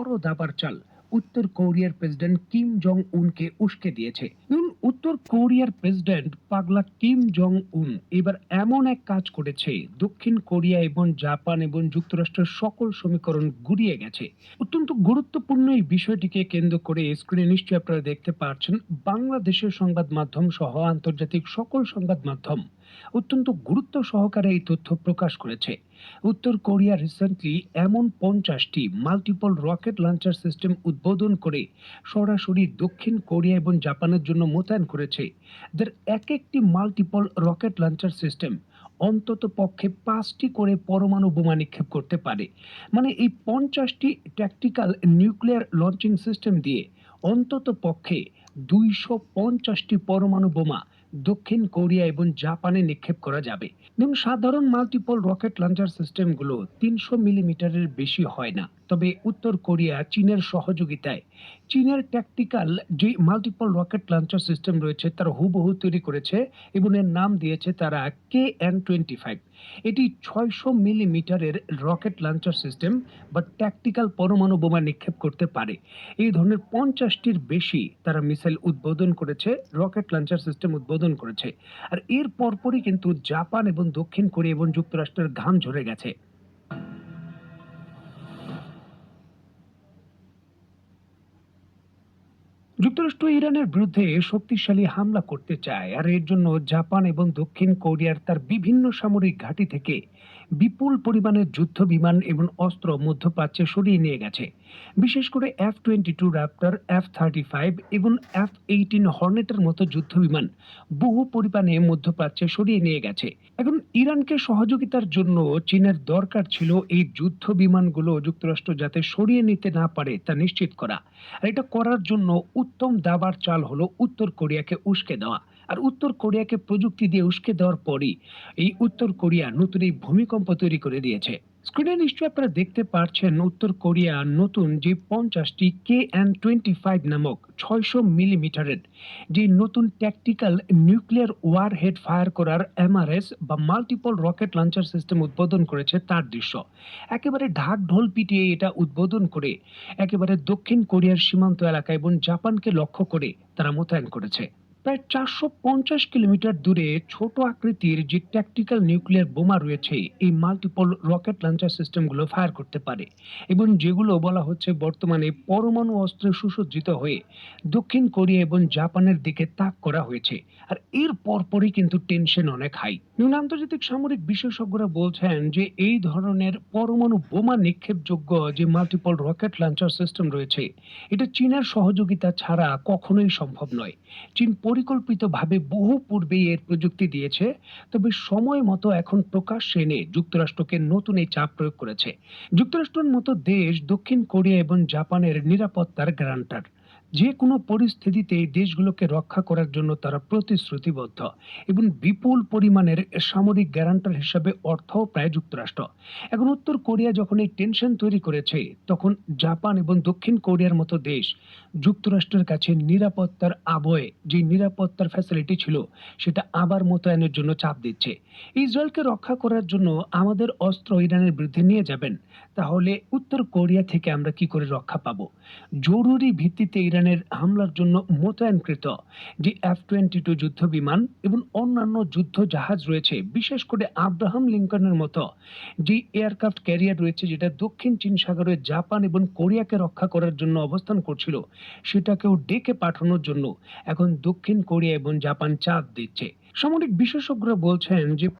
বড় দাবার চাল উত্তর কোরিয়ার প্রেসিডেন্ট কিম জং উনকে উস্কে দিয়েছে। উত্তর কোরিয়ার প্রেসিডেন্ট পাগলা কিম জং উন এবার এমন এক কাজ করেছে, দক্ষিণ কোরিয়া এবং জাপান এবং যুক্তরাষ্ট্রের সকল সমীকরণ গুড়িয়ে গেছে। অত্যন্ত গুরুত্বপূর্ণ এই বিষয়টিকে কেন্দ্র করে স্ক্রিনে নিশ্চয়ই আপনারা দেখতে পাচ্ছেন, বাংলাদেশের সংবাদ মাধ্যম সহ আন্তর্জাতিক সকল সংবাদ মাধ্যম অত্যন্ত গুরুত্ব সহকারে এই তথ্য প্রকাশ করেছে। উত্তর কোরিয়া রিসেন্টলি এমন 50টি মাল্টিপল রকেট লঞ্চার সিস্টেম উদ্বোধন করে সরাসরি দক্ষিণ কোরিয়া এবং জাপানের জন্য মোতায়েন করেছে। এদের এক একটি মাল্টিপল রকেট লঞ্চার সিস্টেম অন্তত পক্ষে 5টি করে পরমাণু বোমা নিক্ষেপ করতে পারে। মানে এই 50টি ট্যাকটিক্যাল নিউক্লিয়ার লঞ্চিং সিস্টেম দিয়ে অন্তত পক্ষে 250টি পরমাণু বোমা দক্ষিণ কোরিয়া এবং জাপানে নিক্ষেপ করা যাবে। যেমন সাধারণ মাল্টিপল রকেট লঞ্চার সিস্টেমগুলো 300 মিলিমিটারের বেশি হয় না, তবে উত্তর কোরিয়া চীনের সহযোগিতায় চীনের ট্যাকটিক্যাল যে মাল্টিপল রকেট লঞ্চার সিস্টেম রয়েছে তার হুবহু তৈরি করেছে এবং এর নাম দিয়েছে তারা KN-25। এটি 600 মিলিমিটারের রকেট লঞ্চার সিস্টেম বা ট্যাকটিক্যাল পরমাণু বোমা নিক্ষেপ করতে পারে। এই ধরনের 50টির বেশি তারা মিসাইল উদ্বোধন করেছে, রকেট লঞ্চার সিস্টেম উদ্বোধন করেছে। আর এর পরপরই কিন্তু জাপান এবং দক্ষিণ কোরিয়া এবং যুক্তরাষ্ট্রের ঘাম ঝরে গেছে। যুক্তরাষ্ট্র ইরানের বিরুদ্ধে শক্তিশালী হামলা করতে চায়, আর এর জন্য জাপান এবং দক্ষিণ কোরিয়ার তার বিভিন্ন সামরিক ঘাঁটি থেকে বিপুল পরিমাণের যুদ্ধ বিমান এবং অস্ত্র মধ্যপ্রাচ্যে সরিয়ে নিয়ে গেছে। বিশেষ করে F-22 র্যাপ্টর, F-35 এবং F-18 হর্নেটের মতো যুদ্ধ বিমান বহু পরিমাণে মধ্যপ্রাচ্যে সরিয়ে নিয়ে গেছে। এখন ইরানকে সহযোগিতার জন্য চীনের দরকার ছিল এই যুদ্ধ বিমানগুলো যুক্তরাষ্ট্র যাতে সরিয়ে নিতে না পারে তা নিশ্চিত করা। আর এটা করার জন্য উত্তম দাবার চাল হলো উত্তর কোরিয়াকে উস্কে দেওয়া। আর উত্তর কোরিয়াকে প্রযুক্তি দিয়ে উস্কে দেওয়ার পরই এই উত্তর কোরিয়া নতুন এই ভূমিকম্প তৈরি করে দিয়েছে। স্ক্রিনে নিশ্চয়ই আপনারা দেখতে পাচ্ছেন, উত্তর কোরিয়া নতুন যে 50টি KN-25 নামক 600 মিলিমিটারের যে নতুন tactical nuclear warhead fire করার MRS বা মাল্টিপল রকেট লঞ্চার সিস্টেম উদ্বোধন করেছে তার দৃশ্য। একেবারে ঢাক ঢোল পিটিয়ে এটা উদ্বোধন করে একেবারে দক্ষিণ কোরিয়ার সীমান্ত এলাকা এবং জাপানকে লক্ষ্য করে তারা মোতায়েন করেছে। প্রায় 450 কিলোমিটার দূরে ছোট আকৃতির যে ট্যাকটিক্যাল নিউক্লিয়ার বোমা রয়েছে, এই মাল্টিপল রকেট লঞ্চার সিস্টেমগুলো ফায়ার করতে পারে এবং যেগুলো বলা হচ্ছে বর্তমানে পরমাণু অস্ত্রে সুসজ্জিত হয়ে দক্ষিণ কোরিয়া এবং জাপানের দিকে তাক করা হয়েছে। আর এর পরপরই কিন্তু টেনশন অনেক হাই। আন্তর্জাতিক সামরিক বিশেষজ্ঞরা বলছেন যে এই ধরনের পরমাণু বোমা নিক্ষেপযোগ্য যে মাল্টিপল রকেট লঞ্চার সিস্টেম রয়েছে, এটা চীনের সহযোগিতা ছাড়া কখনোই সম্ভব নয়। চীন পরিকল্পিতভাবে বহু পূর্বেই এর প্রযুক্তি দিয়েছে, তবে সময় মতো এখন প্রকাশ্যে এনে যুক্তরাষ্ট্রকে নতুন এই চাপ প্রয়োগ করেছে। যুক্তরাষ্ট্রের মতো দেশ দক্ষিণ কোরিয়া এবং জাপানের নিরাপত্তার গ্যারান্টার। যে কোনো পরিস্থিতিতে এই দেশগুলোকে রক্ষা করার জন্য তারা প্রতিশ্রুতিবদ্ধ এবং বিপুল পরিমাণের সামরিক গ্যারান্টার হিসাবে অর্থও প্রায় যুক্তরাষ্ট্র। এখন উত্তর কোরিয়া যখন এই টেনশন তৈরি করেছে, তখন জাপান এবং দক্ষিণ কোরিয়ার মতো দেশ যুক্তরাষ্ট্রের কাছে নিরাপত্তার আবহে যে নিরাপত্তার ফ্যাসিলিটি ছিল সেটা আবার মোতায়েনের জন্য চাপ দিচ্ছে। ইসরায়েলকে রক্ষা করার জন্য আমাদের অস্ত্র ইরানের বিরুদ্ধে নিয়ে যাবেন, তাহলে উত্তর কোরিয়া থেকে আমরা কি করে রক্ষা পাবো? জরুরি ভিত্তিতে ইরানের হামলার জন্য মোতায়েনকৃত যে F-22 যুদ্ধ বিমান এবং অন্যান্য যুদ্ধ জাহাজ রয়েছে, বিশেষ করে আব্রাহাম লিঙ্কনের মতো যে এয়ারক্রাফট ক্যারিয়ার রয়েছে যেটা দক্ষিণ চীন সাগরে জাপান এবং কোরিয়াকে রক্ষা করার জন্য অবস্থান করছিল, সেটাকেও ডেকে পাঠানোর জন্য এখন দক্ষিণ কোরিয়া এবং জাপান চাপ দিচ্ছে। সামরিক বিশেষজ্ঞরা বলছেন যে